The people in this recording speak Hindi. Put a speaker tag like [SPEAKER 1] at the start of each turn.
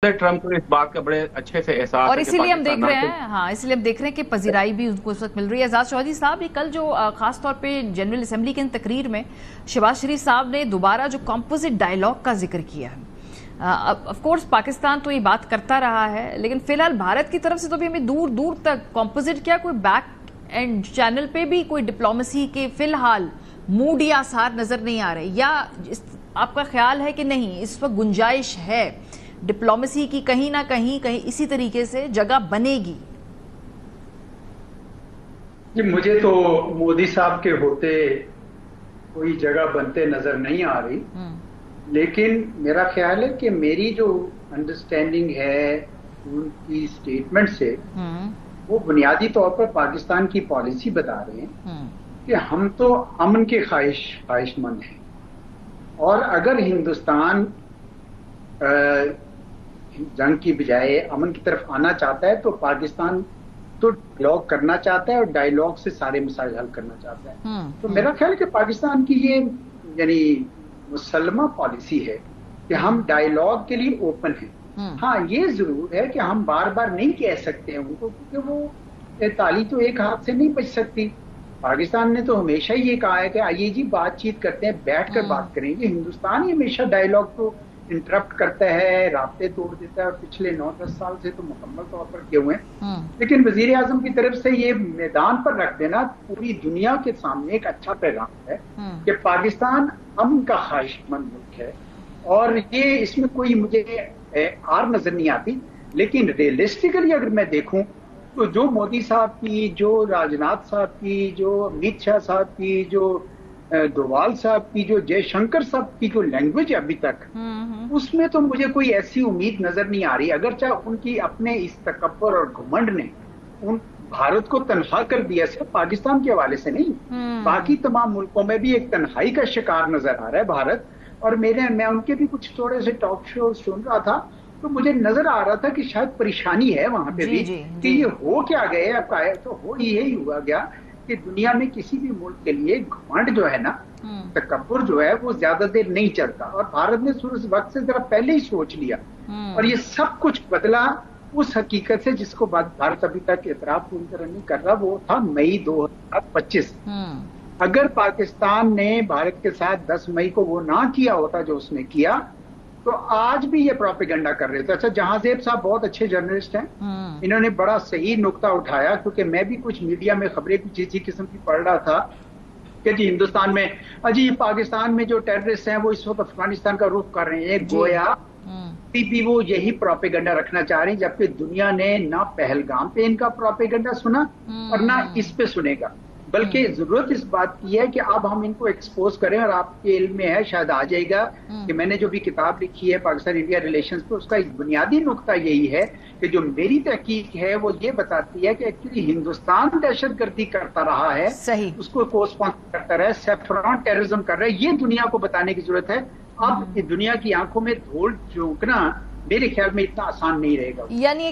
[SPEAKER 1] ट्रम्प को इस बात का बड़े अच्छे से एहसास
[SPEAKER 2] और
[SPEAKER 1] है कि
[SPEAKER 2] इसीलिए हम देख
[SPEAKER 1] पाकिस्तान
[SPEAKER 2] रहे हैं, हाँ, इसलिए हम देख रहे हैं कि पजीराई भी उनको इस वक्त मिल रही है। एजाज चौधरी साहब, ये कल जो खास तौर पे जनरल असेंबली की तकरीर में शहबाज शरीफ साहब ने दोबारा जो कॉम्पोजिट डायलॉग का जिक्र किया है, ऑफ कोर्स पाकिस्तान तो ये बात करता रहा है, लेकिन फिलहाल भारत की तरफ से तो भी हमें दूर दूर तक कॉम्पोजिट क्या कोई बैक एंड चैनल पे भी कोई डिप्लोमेसी के फिलहाल मूड या आसार नजर नहीं आ रहे, या आपका ख्याल है कि नहीं इस वक्त गुंजाइश है डिप्लोमेसी की, कहीं ना कहीं इसी तरीके से जगह बनेगी?
[SPEAKER 3] जी, मुझे तो मोदी साहब के होते कोई जगह बनते नजर नहीं आ रही। लेकिन मेरा ख्याल है कि मेरी जो अंडरस्टैंडिंग है उनकी स्टेटमेंट से, वो बुनियादी तौर पर पाकिस्तान की पॉलिसी बता रहे हैं कि हम तो अमन के ख्वाहिशमंद हैं, और अगर हिंदुस्तान जंग की बजाय अमन की तरफ आना चाहता है तो पाकिस्तान तो डायलॉग करना चाहता है और डायलॉग से सारे मसाइल हल करना चाहता है। तो मेरा ख्याल है कि पाकिस्तान की ये यानी मुसलमा पॉलिसी है कि हम डायलॉग के लिए ओपन हैं। हाँ, ये जरूर है कि हम बार बार नहीं कह सकते हैं उनको, क्योंकि वो ताली तो एक हाथ से नहीं बच सकती। पाकिस्तान ने तो हमेशा ही ये कहा है कि आइए जी बातचीत करते हैं, बैठकर बात करेंगे। हिंदुस्तान ही हमेशा डायलॉग को इंटरप्ट करता है, रास्ते तोड़ देता है, और पिछले 9-10 साल से तो मुकम्मल तौर पर किए हुए हैं। लेकिन वजीर आजम की तरफ से ये मैदान पर रख देना पूरी दुनिया के सामने एक अच्छा पैगाम है कि पाकिस्तान अमन का ख्वाहिशमंद मुल्क है, और ये इसमें कोई मुझे आर नजर नहीं आती। लेकिन रियलिस्टिकली अगर मैं देखूं तो जो मोदी साहब की, जो राजनाथ साहब की, जो अमित शाह साहब की, जो डोवाल साहब की, जो जयशंकर साहब की जो लैंग्वेज अभी तक, उसमें तो मुझे कोई ऐसी उम्मीद नजर नहीं आ रही। अगर चाहे उनकी अपने इस तकब्बुर और घमंड ने उन भारत को तनहा कर दिया, सिर्फ पाकिस्तान के हवाले से नहीं, बाकी तमाम मुल्कों में भी एक तन्हाई का शिकार नजर आ रहा है भारत। और मैं उनके भी कुछ थोड़े से टॉक शो सुन रहा था, तो मुझे नजर आ रहा था कि शायद परेशानी है वहां पे भी कि ये हो क्या गए। अब तो हो यही हुआ गया कि दुनिया में किसी भी मुल्क के लिए घमंड जो है ना, तकब्बुर जो है, वो ज्यादा देर नहीं चलता। और भारत ने उस वक्त से जरा पहले ही सोच लिया, और ये सब कुछ बदला उस हकीकत से जिसको भारत अभी तक एतराफ पूरी तरह नहीं कर रहा। वो था मई 2025। अगर पाकिस्तान ने भारत के साथ 10 मई को वो ना किया होता जो उसने किया, तो आज भी ये प्रोपेगेंडा कर रहे थे। अच्छा, जहांजेब साहब बहुत अच्छे जर्नलिस्ट हैं, इन्होंने बड़ा सही नुक्ता उठाया, क्योंकि मैं भी कुछ मीडिया में खबरें कुछ इसी किस्म की पढ़ रहा था कि जी हिंदुस्तान में, अजी पाकिस्तान में जो टेररिस्ट हैं वो इस वक्त अफगानिस्तान का रुख कर रहे हैं, गोया भी वो यही प्रोपेगेंडा रखना चाह रहे हैं, जबकि दुनिया ने ना पहलगाम पे इनका प्रोपेगेंडा सुना और ना इस पे सुनेगा। बल्कि जरूरत इस बात की है कि अब हम इनको एक्सपोज करें। और आपके इल्म में है, शायद आ जाएगा, कि मैंने जो भी किताब लिखी है पाकिस्तान इंडिया रिलेशंस पे, उसका एक बुनियादी नुक्ता यही है कि जो मेरी तहकीक है वो ये बताती है कि एक्चुअली हिंदुस्तान दहशतगर्दी करता रहा है, उसको को स्पॉन्सर करता रहा है, सेफ्रॉन टेररिज्म कर रहा है। ये दुनिया को बताने की जरूरत है। अब दुनिया की आंखों में धूल झोंकना मेरे ख्याल में इतना आसान नहीं रहेगा।
[SPEAKER 2] यानी